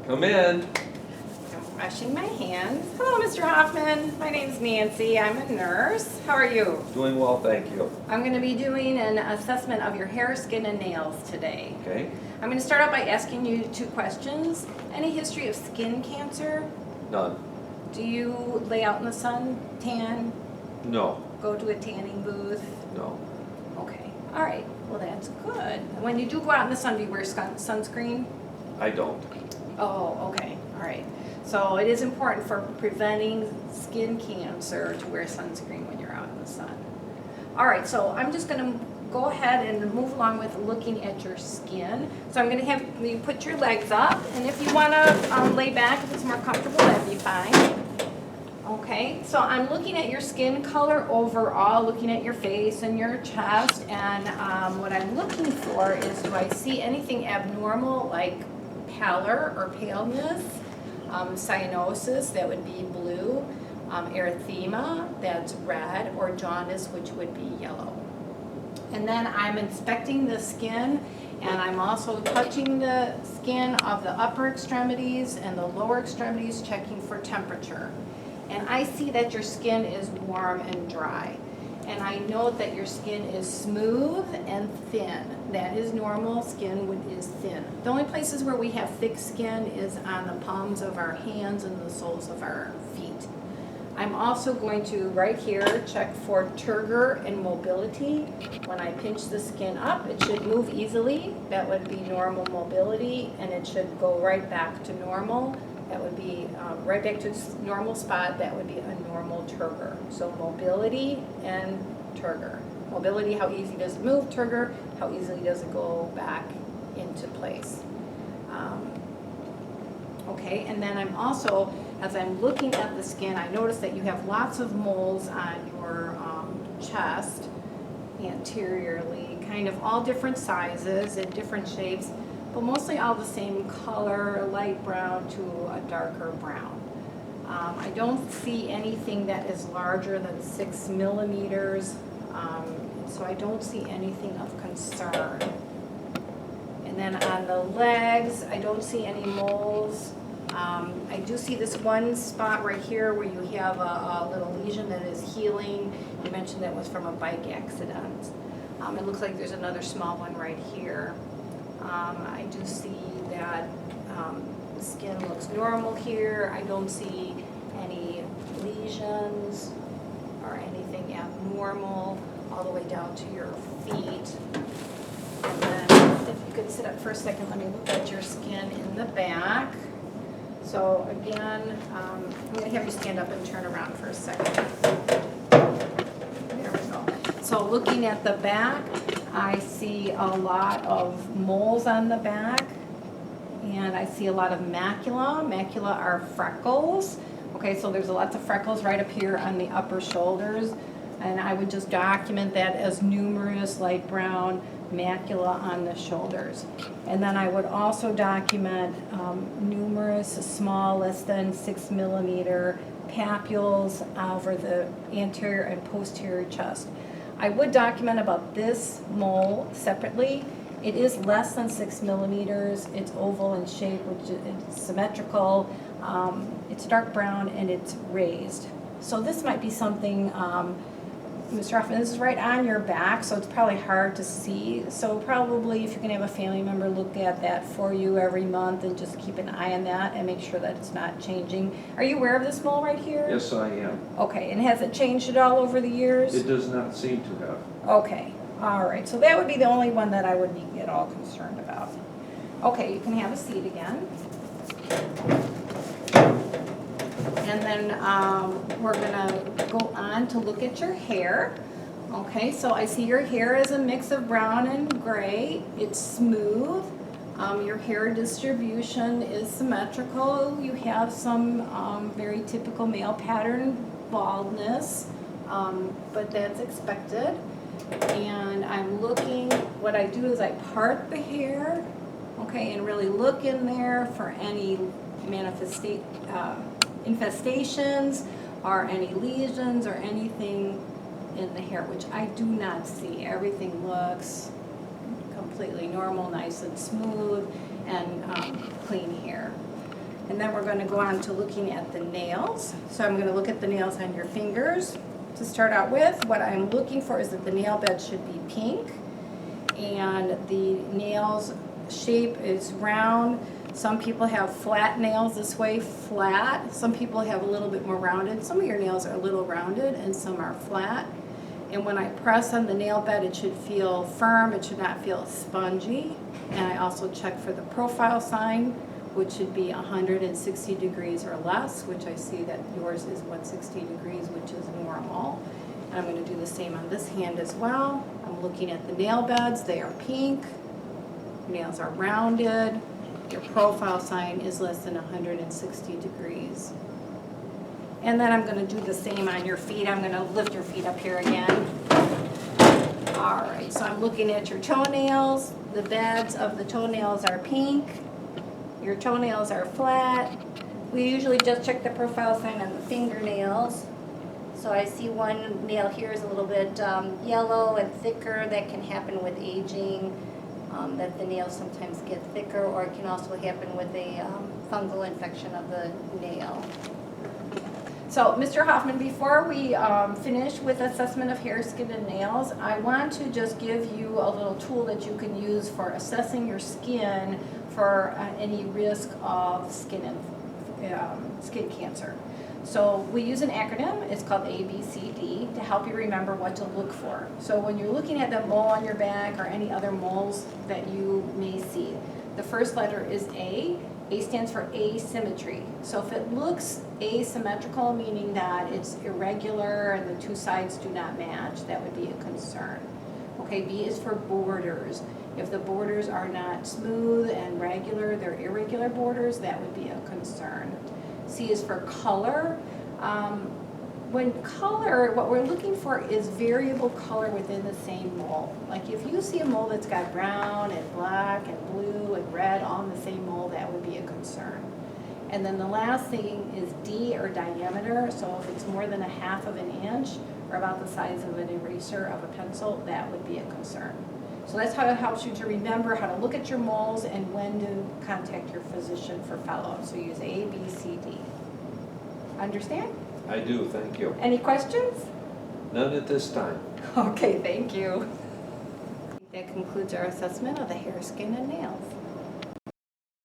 Come in. I'm washing my hands. Hello, Mr. Hoffman. My name's Nancy. I'm a nurse. How are you? Doing well, thank you. I'm going to be doing an assessment of your hair, skin, and nails today. Okay? I'm going to start out by asking you 2 questions. Any history of skin cancer? None. Do you lay out in the sun, tan, No. go to a tanning booth? No. Okay. All right. Well, that's good. When you do go out in the sun, do you wear sunscreen? I don't. Oh, okay. All right. So it is important for preventing skin cancer to wear sunscreen when you're out in the sun. All right, so I'm just going to go ahead and move along with looking at your skin. So I'm going to have you put your legs up, and if you want to lay back, if it's more comfortable, that'd be fine. Okay, so I'm looking at your skin color overall, looking at your face and your chest, and what I'm looking for is, do I see anything abnormal like pallor or paleness, cyanosis, that would be blue, erythema, that's red, or jaundice, which would be yellow. And then I'm inspecting the skin, and I'm also touching the skin of the upper extremities and the lower extremities, checking for temperature. And I see that your skin is warm and dry. And I know that your skin is smooth and thin. That is normal. Skin is thin. The only places where we have thick skin is on the palms of our hands and the soles of our feet. I'm also going to, right here, check for turgor and mobility. When I pinch the skin up, it should move easily. That would be normal mobility, and it should go right back to normal. That would be right back to its normal spot. That would be a normal turgor. So mobility and turgor. Mobility, how easy does it move? Turgor, how easily does it go back into place? Okay, and then I'm also, as I'm looking at the skin, I notice that you have lots of moles on your chest, anteriorly, kind of all different sizes and different shapes, but mostly all the same color, light brown to a darker brown. I don't see anything that is larger than 6 millimeters, so I don't see anything of concern. And then on the legs, I don't see any moles. I do see this one spot right here where you have a little lesion that is healing. You mentioned that was from a bike accident. It looks like there's another small one right here. I do see that the skin looks normal here. I don't see any lesions or anything abnormal all the way down to your feet. And then if you could sit up for a second, let me look at your skin in the back. So again, I'm going to have you stand up and turn around for a second. There we go. So looking at the back, I see a lot of moles on the back, and I see a lot of macula. Macula are freckles. Okay, so there's lots of freckles right up here on the upper shoulders, and I would just document that as numerous light brown macula on the shoulders. And then I would also document numerous small, less than 6 millimeter papules over the anterior and posterior chest. I would document about this mole separately. It is less than 6 millimeters. It's oval in shape, which is symmetrical. It's dark brown and it's raised. So this might be something, Mr. Hoffman, this is right on your back, so it's probably hard to see. So probably if you can have a family member look at that for you every month and just keep an eye on that and make sure that it's not changing. Are you aware of this mole right here? Yes, I am. Okay, and has it changed at all over the years? It does not seem to have. Okay, all right, so that would be the only one that I would be at all concerned about. Okay, you can have a seat again. And then we're gonna go on to look at your hair. Okay, so I see your hair is a mix of brown and gray. It's smooth. Your hair distribution is symmetrical. You have some very typical male pattern baldness, but that's expected. And I'm looking, what I do is I part the hair, okay, and really look in there for any infestations or any lesions or anything in the hair, which I do not see. Everything looks completely normal, nice and smooth, and clean hair. And then we're going to go on to looking at the nails. So I'm going to look at the nails on your fingers. To start out with, what I'm looking for is that the nail bed should be pink and the nails shape is round. Some people have flat nails this way, flat. Some people have a little bit more rounded. Some of your nails are a little rounded and some are flat. And when I press on the nail bed, it should feel firm. It should not feel spongy. And I also check for the profile sign, which should be 160 degrees or less, which I see that yours is 160 degrees, which is normal. And I'm going to do the same on this hand as well. I'm looking at the nail beds. They are pink. Nails are rounded. Your profile sign is less than 160 degrees. And then I'm going to do the same on your feet. I'm going to lift your feet up here again. All right, so I'm looking at your toenails. The beds of the toenails are pink. Your toenails are flat. We usually just check the profile sign on the fingernails. So I see one nail here is a little bit yellow and thicker. That can happen with aging, that the nails sometimes get thicker, or it can also happen with a fungal infection of the nail. So, Mr. Hoffman, before we finish with assessment of hair, skin, and nails, I want to just give you a little tool that you can use for assessing your skin for any risk of skin cancer. So we use an acronym, it's called ABCD, to help you remember what to look for. So when you're looking at the mole on your back or any other moles that you may see, the first letter is A. A stands for asymmetry. So if it looks asymmetrical, meaning that it's irregular and the two sides do not match, that would be a concern. Okay, B is for borders. If the borders are not smooth and regular, they're irregular borders, that would be a concern. C is for color. When color, what we're looking for is variable color within the same mole. Like if you see a mole that's got brown and black and blue and red all in the same mole, that would be a concern. And then the last thing is D, or diameter. So if it's more than 1/2 of an inch or about the size of an eraser of a pencil, that would be a concern. So that's how it helps you to remember how to look at your moles and when to contact your physician for follow-up. So use A, B, C, D. Understand? I do, thank you. Any questions? None at this time. Okay, thank you. That concludes our assessment of the hair, skin, and nails.